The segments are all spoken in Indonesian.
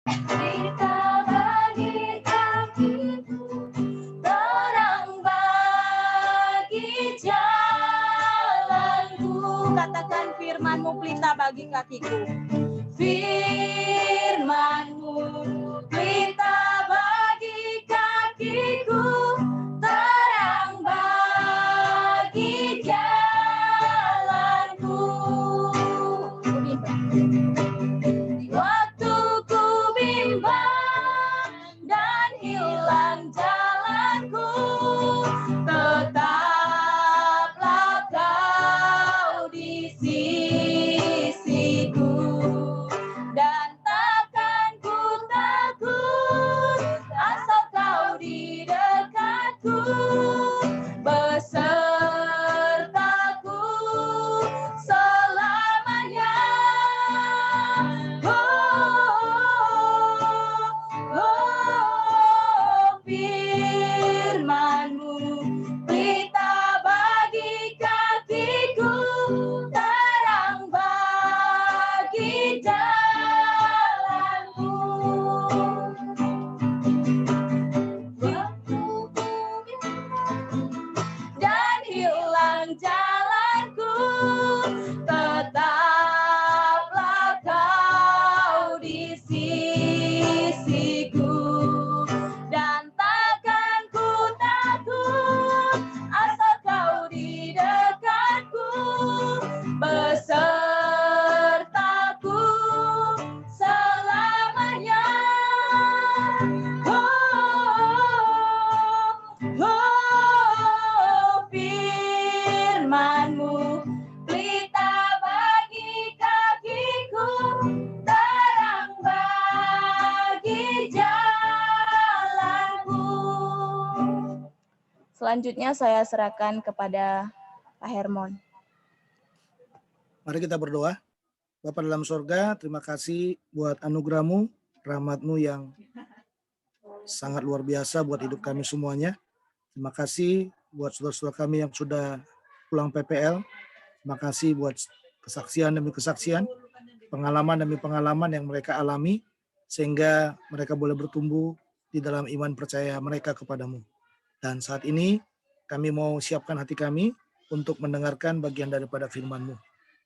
Berita bagi kakiku, terang bagi jalanku. Katakan firman-Mu pelita bagi kakiku. Firman-Mu pelita bagi kakiku, terang bagi jalanku. Di waktu ku bimbang dan hilang jalanku, tetaplah Kau di sisiku, dan takkan ku takut asal Kau di dekatku, besertaku selamanya. Firman-Mu pelita bagi kakiku, terang bagi jalanku. Waktu ku dan hilang jalanku, tetaplah Kau di sisiku, dan takkan ku takut asal Kau di dekatku, besertaku selamanya. Firman-Mu pelita bagi kakiku, terang bagi jalanku. Selanjutnya saya serahkan kepada Pak Hermon. Mari kita berdoa. Bapa dalam sorga, terima kasih buat anugerah-Mu, rahmat-Mu yang sangat luar biasa buat hidup kami semuanya. Terima kasih buat saudara-saudara kami yang sudah pulang PPL. Terima kasih buat kesaksian demi kesaksian, pengalaman demi pengalaman yang mereka alami, sehingga mereka boleh bertumbuh di dalam iman percaya mereka kepadamu. Dan saat ini kami mau siapkan hati kami untuk mendengarkan bagian daripada firman-Mu.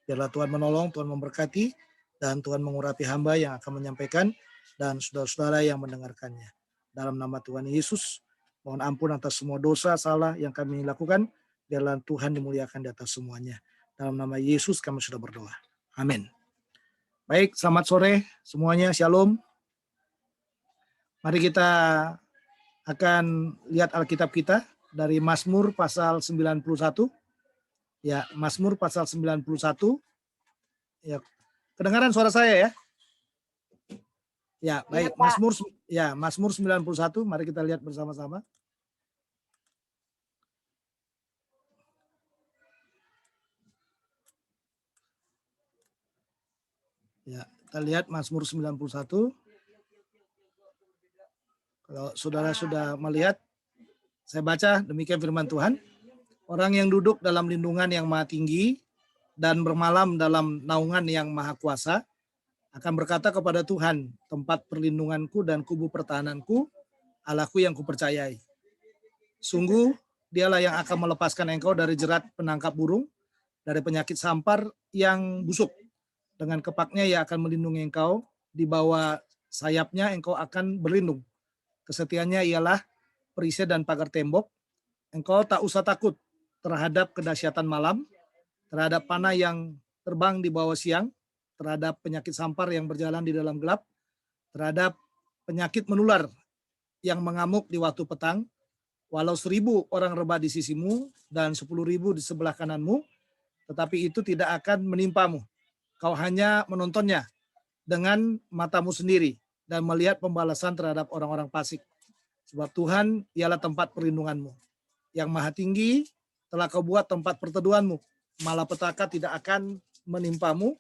Biarlah Tuhan menolong, Tuhan memberkati, dan Tuhan mengurapi hamba yang akan menyampaikan, dan saudara-saudara yang mendengarkannya. Dalam nama Tuhan Yesus, mohon ampun atas semua dosa, salah yang kami lakukan. Biarlah Tuhan dimuliakan di atas semuanya. Dalam nama Yesus kami sudah berdoa. Amin. Baik, selamat sore semuanya. Shalom. Mari kita akan lihat Alkitab kita dari Mazmur pasal 91. Ya, Mazmur pasal 91. Ya, kedengaran suara saya ya? Ya, baik. Ya, Mazmur 91. Mari kita lihat bersama-sama. Ya, kita lihat Mazmur 91. Kalau saudara sudah melihat, saya baca demikian firman Tuhan. Orang yang duduk dalam lindungan yang maha tinggi dan bermalam dalam naungan yang maha kuasa akan berkata kepada Tuhan, tempat perlindunganku dan kubu pertahananku, Allahku yang kupercayai. Sungguh, dialah yang akan melepaskan engkau dari jerat penangkap burung, dari penyakit sampar yang busuk. Dengan kepaknya ia akan melindungi engkau, di bawah sayapnya engkau akan berlindung. Kesetiaannya ialah perisai dan pagar tembok. Engkau tak usah takut terhadap kedahsyatan malam, terhadap panah yang terbang di bawah siang, terhadap penyakit sampar yang berjalan di dalam gelap, terhadap penyakit menular yang mengamuk di waktu petang. Walau 1.000 orang rebah di sisimu dan 10.000 di sebelah kananmu, tetapi itu tidak akan menimpamu. Kau hanya menontonnya dengan matamu sendiri dan melihat pembalasan terhadap orang-orang fasik. Sebab Tuhan ialah tempat perlindunganmu. Yang maha tinggi telah kau buat tempat perteduhanmu. Malapetaka tidak akan menimpamu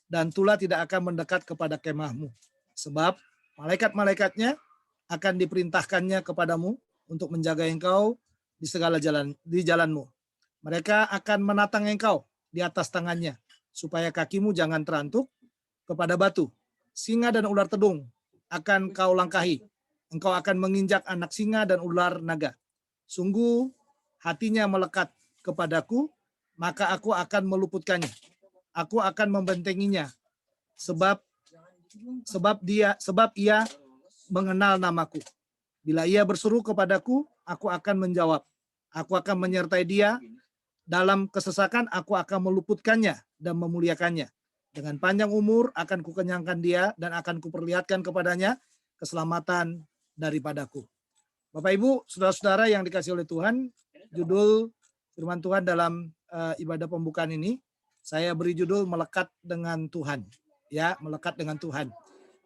dan tulah tidak akan mendekat kepada kemahmu. Sebab malaikat-malaikatnya akan diperintahkannya kepadamu untuk menjaga engkau di segala jalanmu. Mereka akan menatang engkau di atas tangannya, supaya kakimu jangan terantuk kepada batu. Singa dan ular tedung akan kau langkahi. Engkau akan menginjak anak singa dan ular naga. Sungguh hatinya melekat kepadaku, maka aku akan meluputkannya. Aku akan membentenginya, sebab ia mengenal namaku. Bila ia berseru kepadaku, aku akan menjawab. Aku akan menyertai dia. Dalam kesesakan aku akan meluputkannya dan memuliakannya. Dengan panjang umur akan kukenyangkan dia dan akan kuperlihatkan kepadanya keselamatan daripadaku. Bapak Ibu, saudara-saudara yang dikasihi oleh Tuhan, judul firman Tuhan dalam ibadah pembukaan ini saya beri judul melekat dengan Tuhan. Ya, melekat dengan Tuhan.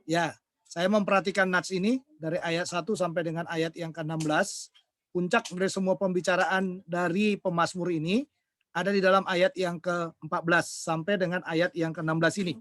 Ya, saya memperhatikan nats ini dari ayat 1 sampai dengan ayat yang ke-16. Puncak dari semua pembicaraan dari pemazmur ini ada di dalam ayat yang ke-14 sampai dengan ayat yang ke-16 ini.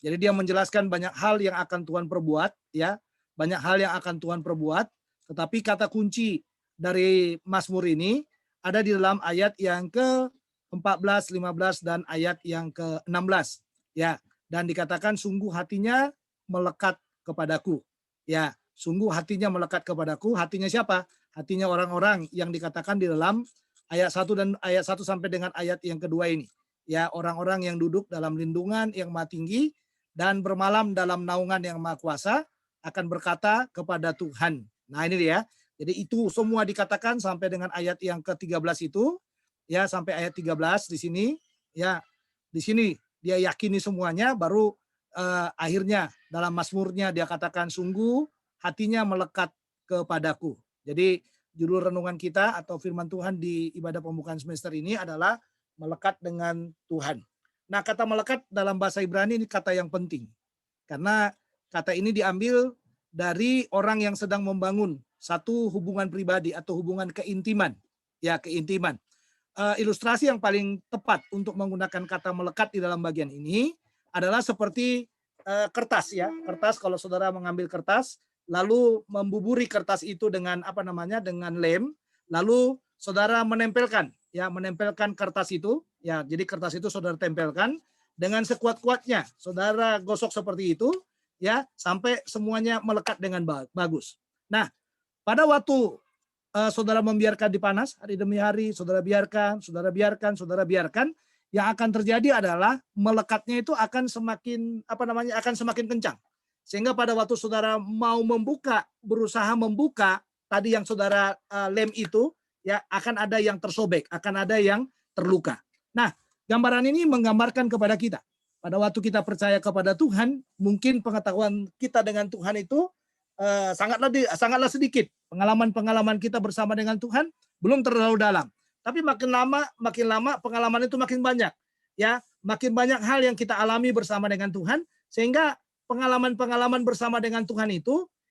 Jadi dia menjelaskan banyak hal yang akan Tuhan perbuat, ya. Banyak hal yang akan Tuhan perbuat, tetapi kata kunci dari Mazmur ini ada di dalam ayat yang ke-14, 15 dan ayat yang ke-16. Ya, dan dikatakan sungguh hatinya melekat kepadaku. Ya, sungguh hatinya melekat kepadaku. Hatinya siapa? Hatinya orang-orang yang dikatakan di dalam ayat 1 dan ayat 1 sampai dengan ayat yang kedua ini. Ya, orang-orang yang duduk dalam lindungan yang Maha Tinggi dan bermalam dalam naungan yang Maha Kuasa akan berkata kepada Tuhan. Nah, ini dia. Jadi itu semua dikatakan sampai dengan ayat yang ke-13 itu, ya, sampai ayat 13 di sini, ya. Di sini dia yakini semuanya, baru akhirnya dalam Mazmurnya dia katakan sungguh hatinya melekat kepadaku. Jadi judul renungan kita atau firman Tuhan di ibadah pembukaan semester ini adalah melekat dengan Tuhan. Nah, kata melekat dalam bahasa Ibrani ini kata yang penting. Karena kata ini diambil dari orang yang sedang membangun satu hubungan pribadi atau hubungan keintiman. Ya, keintiman. Ilustrasi yang paling tepat untuk menggunakan kata melekat di dalam bagian ini adalah seperti kertas, ya. Kertas, kalau saudara mengambil kertas lalu membuburi kertas itu dengan dengan lem, lalu saudara menempelkan kertas itu, ya. Jadi kertas itu saudara tempelkan dengan sekuat-kuatnya, saudara gosok seperti itu, ya, sampai semuanya melekat dengan bagus. Nah, pada waktu saudara membiarkan dipanas hari demi hari, saudara biarkan, yang akan terjadi adalah melekatnya itu akan semakin akan semakin kencang. Sehingga pada waktu saudara mau berusaha membuka tadi yang saudara lem itu, ya, akan ada yang tersobek, akan ada yang terluka. Nah, gambaran ini menggambarkan kepada kita. Pada waktu kita percaya kepada Tuhan, mungkin pengetahuan kita dengan Tuhan itu sangatlah sedikit. Pengalaman-pengalaman kita bersama dengan Tuhan belum terlalu dalam. Tapi makin lama pengalaman itu makin banyak. Ya, makin banyak hal yang kita alami bersama dengan Tuhan, sehingga pengalaman-pengalaman bersama dengan Tuhan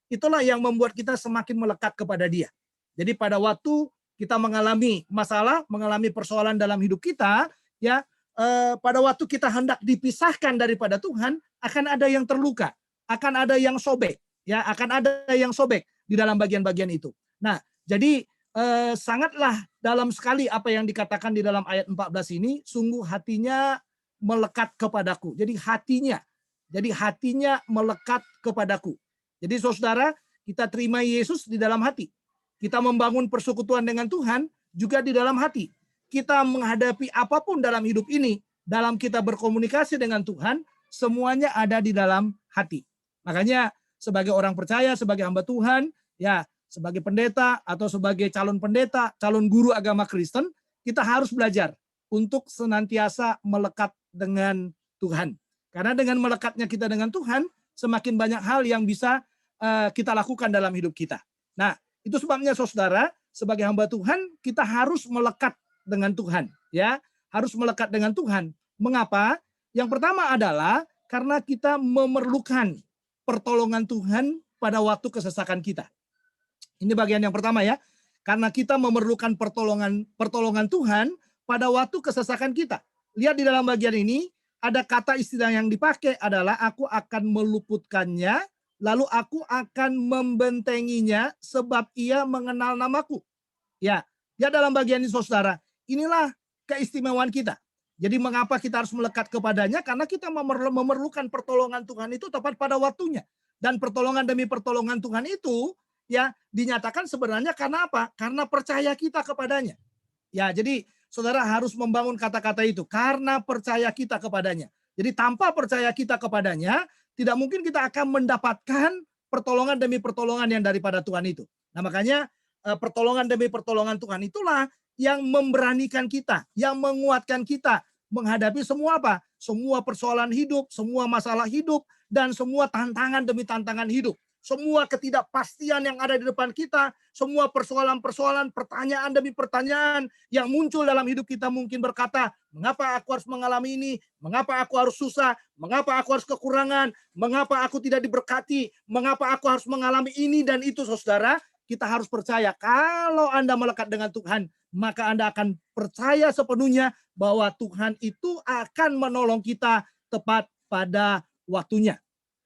itulah yang membuat kita semakin melekat kepada Dia. Jadi pada waktu kita mengalami masalah, mengalami persoalan dalam hidup kita, ya, pada waktu kita hendak dipisahkan daripada Tuhan, akan ada yang terluka, akan ada yang sobek, ya, akan ada yang sobek di dalam bagian-bagian itu. Nah, jadi sangatlah dalam sekali apa yang dikatakan di dalam ayat 14 ini, sungguh hatinya melekat kepadaku. Jadi hatinya melekat kepadaku. Jadi saudara, kita terima Yesus di dalam hati. Kita membangun persekutuan dengan Tuhan juga di dalam hati. Kita menghadapi apapun dalam hidup ini, dalam kita berkomunikasi dengan Tuhan, semuanya ada di dalam hati. Makanya sebagai orang percaya, sebagai hamba Tuhan, ya, sebagai pendeta atau sebagai calon pendeta, calon guru agama Kristen, kita harus belajar untuk senantiasa melekat dengan Tuhan. Karena dengan melekatnya kita dengan Tuhan, semakin banyak hal yang bisa kita lakukan dalam hidup kita. Nah, itu sebabnya saudara, sebagai hamba Tuhan, kita harus melekat dengan Tuhan, ya, harus melekat dengan Tuhan. Mengapa? Yang pertama adalah karena kita memerlukan pertolongan Tuhan pada waktu kesesakan kita. Ini bagian yang pertama, ya. Karena kita memerlukan pertolongan Tuhan pada waktu kesesakan kita. Lihat di dalam bagian ini, ada kata istilah yang dipakai adalah aku akan meluputkannya, lalu aku akan membentenginya sebab ia mengenal namaku. Ya, dalam bagian ini saudara, inilah keistimewaan kita. Jadi mengapa kita harus melekat kepadanya? Karena kita memerlukan pertolongan Tuhan itu tepat pada waktunya. Dan pertolongan demi pertolongan Tuhan itu ya dinyatakan sebenarnya karena apa? Karena percaya kita kepadanya. Ya, jadi saudara harus membangun kata-kata itu karena percaya kita kepadanya. Jadi tanpa percaya kita kepadanya, tidak mungkin kita akan mendapatkan pertolongan demi pertolongan yang daripada Tuhan itu. Nah, makanya pertolongan demi pertolongan Tuhan itulah yang memberanikan kita, yang menguatkan kita menghadapi semua apa? Semua persoalan hidup, semua masalah hidup, dan semua tantangan demi tantangan hidup. Semua ketidakpastian yang ada di depan kita, semua persoalan-persoalan, pertanyaan demi pertanyaan yang muncul dalam hidup kita mungkin berkata, mengapa aku harus mengalami ini? Mengapa aku harus susah? Mengapa aku harus kekurangan? Mengapa aku tidak diberkati? Mengapa aku harus mengalami ini dan itu, saudara? Kita harus percaya kalau Anda melekat dengan Tuhan, maka Anda akan percaya sepenuhnya bahwa Tuhan itu akan menolong kita tepat pada waktunya.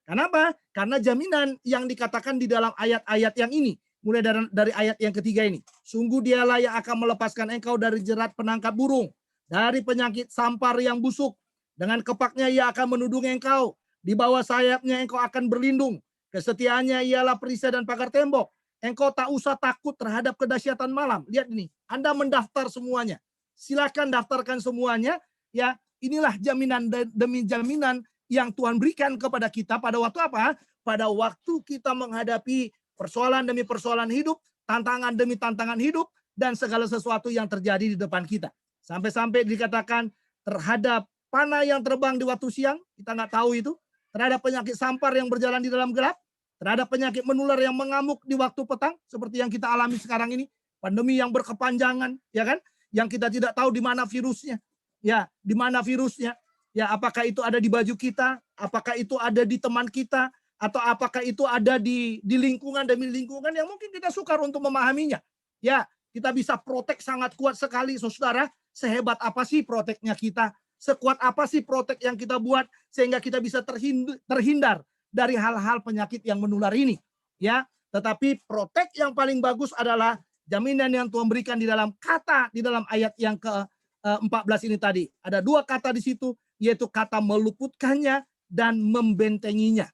Kenapa? Karena jaminan yang dikatakan di dalam ayat-ayat yang ini, mulai dari ayat yang ketiga ini. Sungguh dialah yang akan melepaskan engkau dari jerat penangkap burung, dari penyakit sampar yang busuk. Dengan kepaknya ia akan menudungi engkau. Di bawah sayapnya engkau akan berlindung. Kesetiaannya ialah perisai dan pagar tembok. Engkau tak usah takut terhadap kedahsyatan malam. Lihat ini, Anda mendaftar semuanya. Silakan daftarkan semuanya. Ya, inilah jaminan demi jaminan yang Tuhan berikan kepada kita pada waktu apa? Pada waktu kita menghadapi persoalan demi persoalan hidup, tantangan demi tantangan hidup, dan segala sesuatu yang terjadi di depan kita. Sampai-sampai dikatakan terhadap panah yang terbang di waktu siang, kita nggak tahu itu. Terhadap penyakit sampar yang berjalan di dalam gelap, terhadap penyakit menular yang mengamuk di waktu petang, seperti yang kita alami sekarang ini. Pandemi yang berkepanjangan, ya kan? Yang kita tidak tahu di mana virusnya. Ya, di mana virusnya. Ya, apakah itu ada di baju kita, apakah itu ada di teman kita, atau apakah itu ada di lingkungan demi lingkungan yang mungkin kita sukar untuk memahaminya. Ya, kita bisa protek sangat kuat sekali, saudara. Sehebat apa sih proteknya kita? Sekuat apa sih protek yang kita buat sehingga kita bisa terhindar dari hal-hal penyakit yang menular ini? Ya, tetapi protek yang paling bagus adalah jaminan yang Tuhan berikan di dalam kata, di dalam ayat yang ke-14 ini tadi. Ada dua kata di situ, yaitu kata meluputkannya dan membentenginya.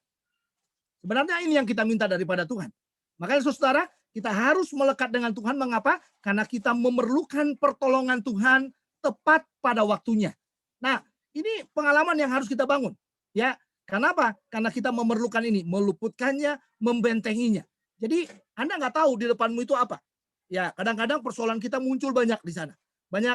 Sebenarnya ini yang kita minta daripada Tuhan. Makanya saudara, kita harus melekat dengan Tuhan. Mengapa? Karena kita memerlukan pertolongan Tuhan tepat pada waktunya. Nah, ini pengalaman yang harus kita bangun. Ya, kenapa? Karena kita memerlukan ini, meluputkannya, membentenginya. Jadi Anda nggak tahu di depanmu itu apa. Ya, kadang-kadang persoalan kita muncul banyak di sana.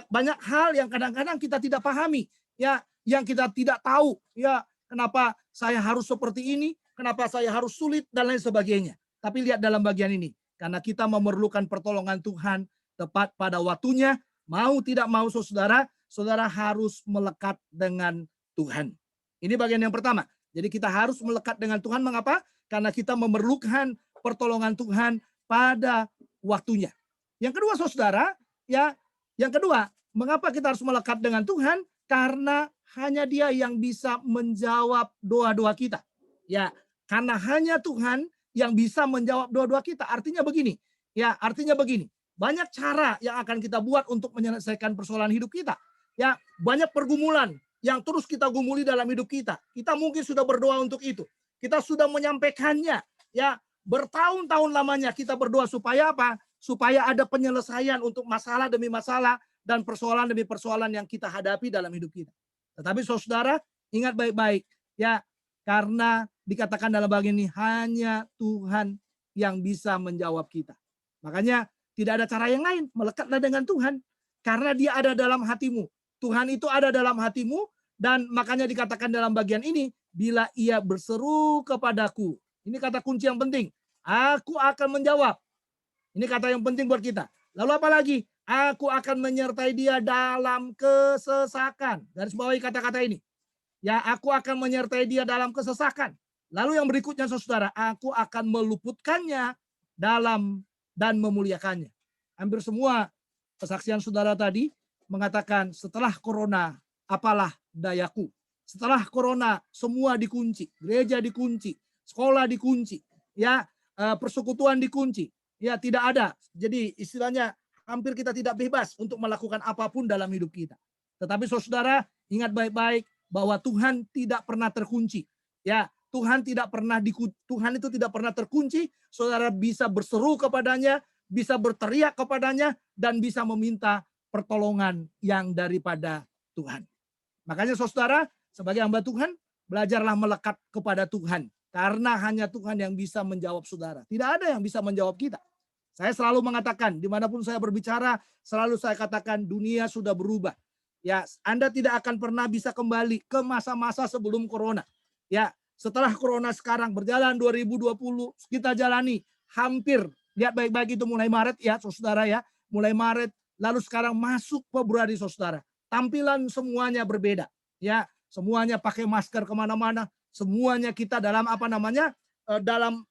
Banyak hal yang kadang-kadang kita tidak pahami. Ya, yang kita tidak tahu, ya kenapa saya harus seperti ini, kenapa saya harus sulit, dan lain sebagainya. Tapi lihat dalam bagian ini, karena kita memerlukan pertolongan Tuhan tepat pada waktunya, mau tidak mau saudara, saudara harus melekat dengan Tuhan. Ini bagian yang pertama. Jadi kita harus melekat dengan Tuhan, mengapa? Karena kita memerlukan pertolongan Tuhan pada waktunya. Yang kedua saudara, ya, yang kedua, mengapa kita harus melekat dengan Tuhan? Karena hanya Dia yang bisa menjawab doa-doa kita. Ya, karena hanya Tuhan yang bisa menjawab doa-doa kita. Artinya begini. Ya, artinya begini. Banyak cara yang akan kita buat untuk menyelesaikan persoalan hidup kita. Ya, banyak pergumulan yang terus kita gumuli dalam hidup kita. Kita mungkin sudah berdoa untuk itu. Kita sudah menyampaikannya. Ya, bertahun-tahun lamanya kita berdoa supaya apa? Supaya ada penyelesaian untuk masalah demi masalah dan persoalan demi persoalan yang kita hadapi dalam hidup kita. Tetapi saudara, ingat baik-baik. Ya, karena dikatakan dalam bagian ini, hanya Tuhan yang bisa menjawab kita. Makanya tidak ada cara yang lain. Melekatlah dengan Tuhan. Karena Dia ada dalam hatimu. Tuhan itu ada dalam hatimu. Dan makanya dikatakan dalam bagian ini, bila Ia berseru kepadaku. Ini kata kunci yang penting. Aku akan menjawab. Ini kata yang penting buat kita. Lalu apa lagi? Aku akan menyertai dia dalam kesesakan. Garis bawahi kata-kata ini. Ya, aku akan menyertai dia dalam kesesakan. Lalu yang berikutnya saudara, aku akan meluputkannya dalam dan memuliakannya. Hampir semua kesaksian saudara tadi mengatakan setelah corona, apalah dayaku. Setelah corona, semua dikunci. Gereja dikunci, sekolah dikunci, ya, persekutuan dikunci. Ya, tidak ada. Jadi istilahnya hampir kita tidak bebas untuk melakukan apapun dalam hidup kita. Tetapi saudara, ingat baik-baik bahwa Tuhan tidak pernah terkunci. Ya, Tuhan Tuhan itu tidak pernah terkunci. Saudara bisa berseru kepadanya, bisa berteriak kepadanya, dan bisa meminta pertolongan yang daripada Tuhan. Makanya saudara, sebagai hamba Tuhan, belajarlah melekat kepada Tuhan. Karena hanya Tuhan yang bisa menjawab saudara. Tidak ada yang bisa menjawab kita. Saya selalu mengatakan, dimanapun saya berbicara, selalu saya katakan dunia sudah berubah. Ya, Anda tidak akan pernah bisa kembali ke masa-masa sebelum corona. Ya, setelah corona sekarang berjalan 2020, kita jalani hampir, lihat baik-baik itu mulai Maret ya, saudara ya. Mulai Maret, lalu sekarang masuk Februari, saudara. Tampilan semuanya berbeda. Ya, semuanya pakai masker kemana-mana. Semuanya kita dalam dalam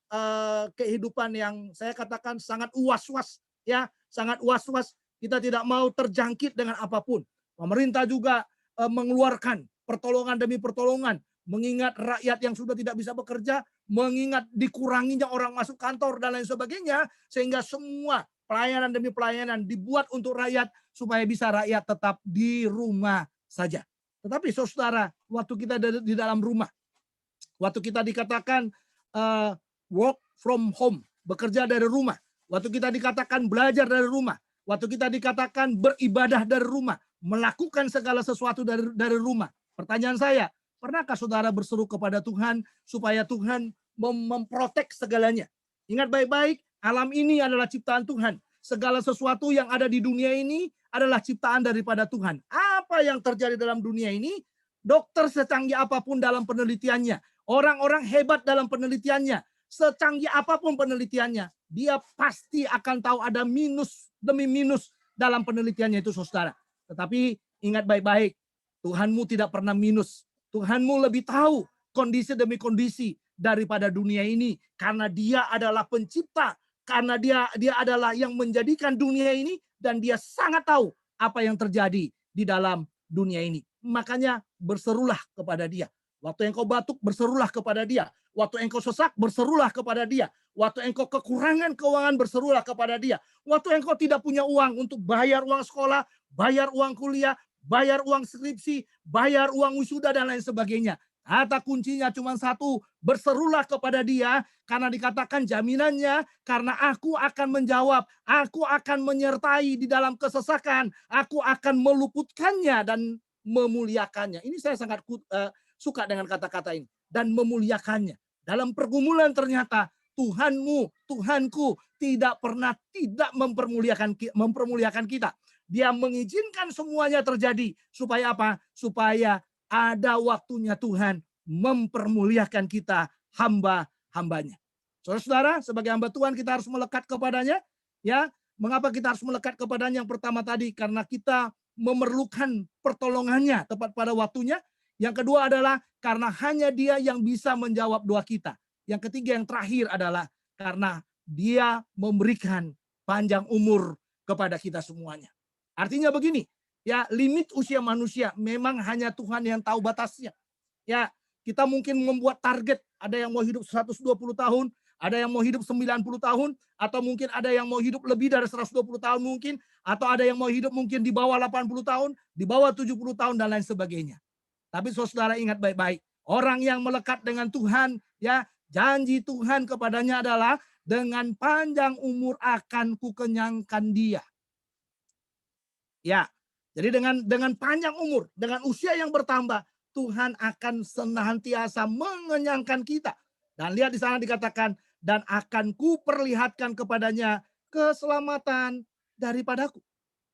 kehidupan yang saya katakan sangat was-was, ya, sangat was-was. Kita tidak mau terjangkit dengan apapun. Pemerintah juga mengeluarkan pertolongan demi pertolongan, mengingat rakyat yang sudah tidak bisa bekerja, mengingat dikuranginya orang masuk kantor dan lain sebagainya, sehingga semua pelayanan demi pelayanan dibuat untuk rakyat supaya bisa rakyat tetap di rumah saja. Tetapi saudara, waktu kita di dalam rumah, waktu kita dikatakan work from home, bekerja dari rumah, waktu kita dikatakan belajar dari rumah, waktu kita dikatakan beribadah dari rumah, melakukan segala sesuatu dari rumah. Pertanyaan saya, pernahkah saudara berseru kepada Tuhan supaya Tuhan memprotek segalanya? Ingat baik-baik, alam ini adalah ciptaan Tuhan. Segala sesuatu yang ada di dunia ini adalah ciptaan daripada Tuhan. Apa yang terjadi dalam dunia ini, dokter secanggih apapun dalam penelitiannya, orang-orang hebat dalam penelitiannya, secanggih apapun penelitiannya, dia pasti akan tahu ada minus demi minus dalam penelitiannya itu, saudara. Tetapi ingat baik-baik, Tuhanmu tidak pernah minus. Tuhanmu lebih tahu kondisi demi kondisi daripada dunia ini. Karena dia adalah pencipta. Karena dia adalah yang menjadikan dunia ini. Dan dia sangat tahu apa yang terjadi di dalam dunia ini. Makanya berserulah kepada dia. Waktu engkau batuk, berserulah kepada dia. Waktu engkau sesak, berserulah kepada dia. Waktu engkau kekurangan keuangan, berserulah kepada dia. Waktu engkau tidak punya uang untuk bayar uang sekolah, bayar uang kuliah, bayar uang skripsi, bayar uang wisuda, dan lain sebagainya. Kata kuncinya cuma satu, berserulah kepada dia, karena dikatakan jaminannya, karena aku akan menjawab, aku akan menyertai di dalam kesesakan, aku akan meluputkannya dan memuliakannya. Ini saya sangat suka dengan kata-kata ini. Dan memuliakannya. Dalam pergumulan ternyata Tuhanmu, Tuhanku tidak pernah tidak mempermuliakan kita. Dia mengizinkan semuanya terjadi. Supaya apa? Supaya ada waktunya Tuhan mempermuliakan kita, hamba-hambanya. Saudara-saudara, sebagai hamba Tuhan kita harus melekat kepadanya. Ya, mengapa kita harus melekat kepadanya? Yang pertama tadi, karena kita memerlukan pertolongannya tepat pada waktunya. Yang kedua adalah karena hanya dia yang bisa menjawab doa kita. Yang ketiga, yang terakhir adalah karena dia memberikan panjang umur kepada kita semuanya. Artinya begini, ya, limit usia manusia memang hanya Tuhan yang tahu batasnya. Ya, kita mungkin membuat target, ada yang mau hidup 120 tahun, ada yang mau hidup 90 tahun, atau mungkin ada yang mau hidup lebih dari 120 tahun mungkin, atau ada yang mau hidup mungkin di bawah 80 tahun, di bawah 70 tahun, dan lain sebagainya. Tapi saudara ingat baik-baik, orang yang melekat dengan Tuhan, ya, janji Tuhan kepadanya adalah dengan panjang umur akan kukenyangkan dia. Ya, jadi dengan panjang umur, dengan usia yang bertambah, Tuhan akan senantiasa mengenyangkan kita. Dan lihat di sana dikatakan, dan akan kuperlihatkan kepadanya keselamatan daripadaku.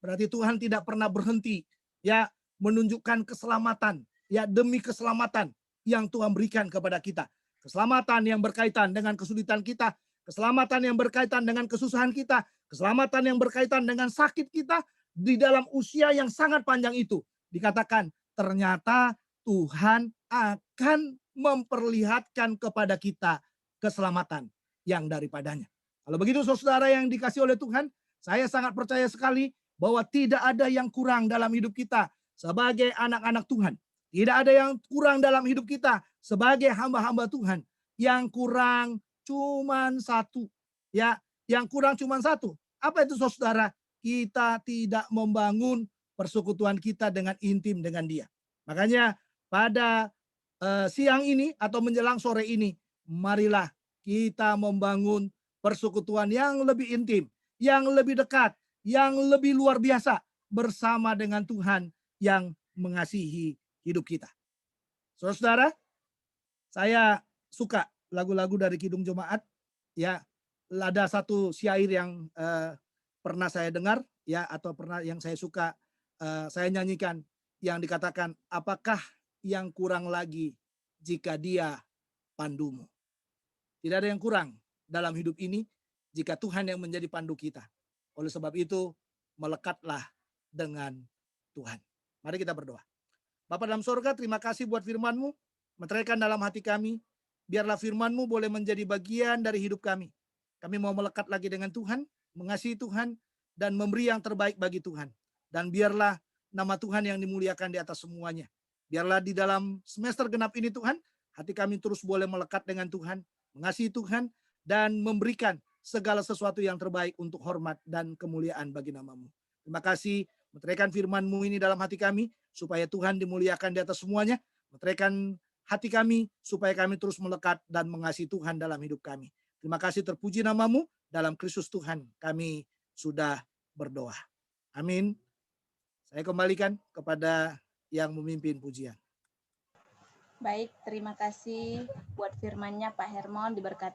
Berarti Tuhan tidak pernah berhenti, ya, menunjukkan keselamatan. Ya, demi keselamatan yang Tuhan berikan kepada kita. Keselamatan yang berkaitan dengan kesulitan kita, keselamatan yang berkaitan dengan kesusahan kita, keselamatan yang berkaitan dengan sakit kita di dalam usia yang sangat panjang itu. Dikatakan ternyata Tuhan akan memperlihatkan kepada kita keselamatan yang daripadanya. Kalau begitu saudara yang dikasih oleh Tuhan, saya sangat percaya sekali bahwa tidak ada yang kurang dalam hidup kita sebagai anak-anak Tuhan. Tidak ada yang kurang dalam hidup kita sebagai hamba-hamba Tuhan. Yang kurang cuman satu. Ya, yang kurang cuman satu. Apa itu saudara? Kita tidak membangun persekutuan kita dengan intim dengan dia. Makanya pada siang ini atau menjelang sore ini, marilah kita membangun persekutuan yang lebih intim, yang lebih dekat, yang lebih luar biasa bersama dengan Tuhan yang mengasihi hidup kita. Saudara-saudara, saya suka lagu-lagu dari Kidung Jemaat. Ya, ada satu syair yang pernah saya dengar, ya, atau pernah yang saya suka saya nyanyikan, yang dikatakan, apakah yang kurang lagi jika dia pandumu. Tidak ada yang kurang dalam hidup ini jika Tuhan yang menjadi pandu kita. Oleh sebab itu, melekatlah dengan Tuhan. Mari kita berdoa. Bapa dalam sorga, terima kasih buat firman-Mu. Meteraikan dalam hati kami. Biarlah firman-Mu boleh menjadi bagian dari hidup kami. Kami mau melekat lagi dengan Tuhan, mengasihi Tuhan, dan memberi yang terbaik bagi Tuhan. Dan biarlah nama Tuhan yang dimuliakan di atas semuanya. Biarlah di dalam semester genap ini Tuhan, hati kami terus boleh melekat dengan Tuhan, mengasihi Tuhan, dan memberikan segala sesuatu yang terbaik untuk hormat dan kemuliaan bagi nama-Mu. Terima kasih, meteraikan firman-Mu ini dalam hati kami, supaya Tuhan dimuliakan di atas semuanya. Meteraikan hati kami, supaya kami terus melekat dan mengasihi Tuhan dalam hidup kami. Terima kasih, terpuji nama-Mu, dalam Kristus Tuhan kami sudah berdoa. Amin. Saya kembalikan kepada yang memimpin pujian. Baik, terima kasih buat firman-Nya Pak Hermon, diberkati.